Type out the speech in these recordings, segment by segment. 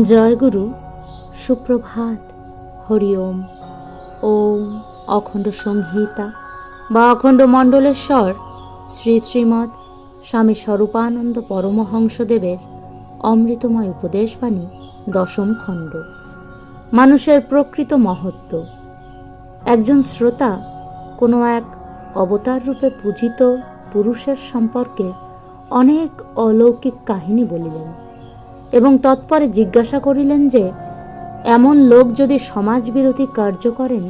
জয় গুরু, সুপ্রভাত, হরি ওম। ওম অখণ্ড সংহিতা বা অখণ্ড মণ্ডলেশ্বর শ্রী শ্রীমৎ স্বামী স্বরূপানন্দ পরমহংসদেবের অমৃতময় উপদেশবাণী, দশম খণ্ড। মানুষের প্রকৃত মহত্ব। একজন শ্রোতা কোনো এক অবতার রূপে পূজিত পুরুষের সম্পর্কে অনেক অলৌকিক কাহিনী বলিলেন এবং তৎপরে জিজ্ঞাসা করিলেন যে এমন লোক যদি সমাজবিরোধী কার্য করেন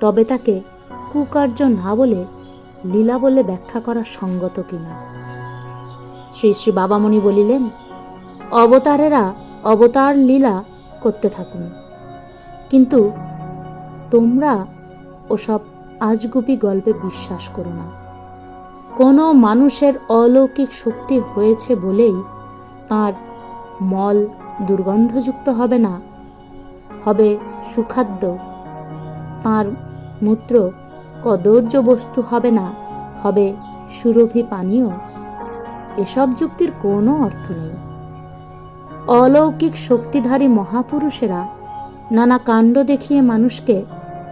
তবে তাকে কুকার্য না বলে লীলা বলে ব্যাখ্যা করা সঙ্গত কিনা। শ্রী শ্রী বাবামণি বলিলেন, অবতারেরা অবতার লীলা করতে থাকুন, কিন্তু তোমরা ওসব আজগুবি গল্পে বিশ্বাস করো না। কোনো মানুষের অলৌকিক শক্তি হয়েছে বলেই তার মল দুর্গন্ধযুক্ত হবে না, হবে সুখাদ্য। তার মূত্র কদর্য বস্তু হবে না, হবে সুরভি পানীয়। এসব যুক্তির কোনো অর্থ নেই। অলৌকিক শক্তিধারী মহাপুরুষেরা নানা কাণ্ড দেখিয়ে মানুষকে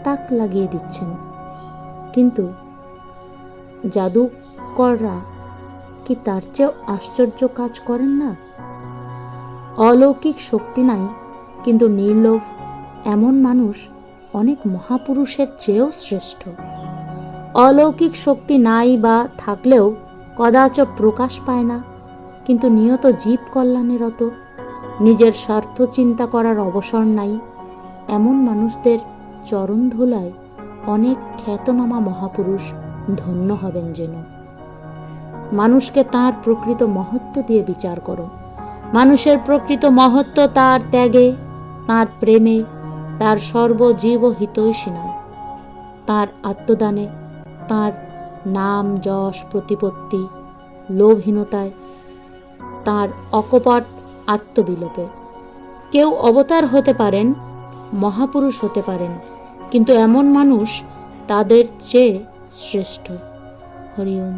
তাক লাগিয়ে দিচ্ছেন, কিন্তু জাদুকররা কি তার চেয়েও আশ্চর্য কাজ করেন না? অলৌকিক শক্তি নাই কিন্তু নির্লোভ, এমন মানুষ অনেক মহাপুরুষের চেয়েও শ্রেষ্ঠ। অলৌকিক শক্তি নাই বা থাকলেও কদাচ প্রকাশ পায় না, কিন্তু নিয়ত জীব কল্যাণেরত, নিজের স্বার্থ চিন্তা করার অবসর নাই, এমন মানুষদের চরণ ধুলায় অনেক খ্যাতনামা মহাপুরুষ ধন্য হবেন যেন। মানুষকে তার প্রকৃত মহত্ব দিয়ে বিচার করো। মানুষের প্রকৃত মহত্ব তার ত্যাগে, তার প্রেমে, তার সর্বজীব হিতৈষিণায়, তার আত্মদানে, তার নাম যশ প্রতিপত্তি লোভহীনতায়, তার অকপট আত্মবিলোপে। কেউ অবতার হতে পারেন, মহাপুরুষ হতে পারেন, কিন্তু এমন মানুষ তাদের চেয়ে শ্রেষ্ঠ। হরি ওম।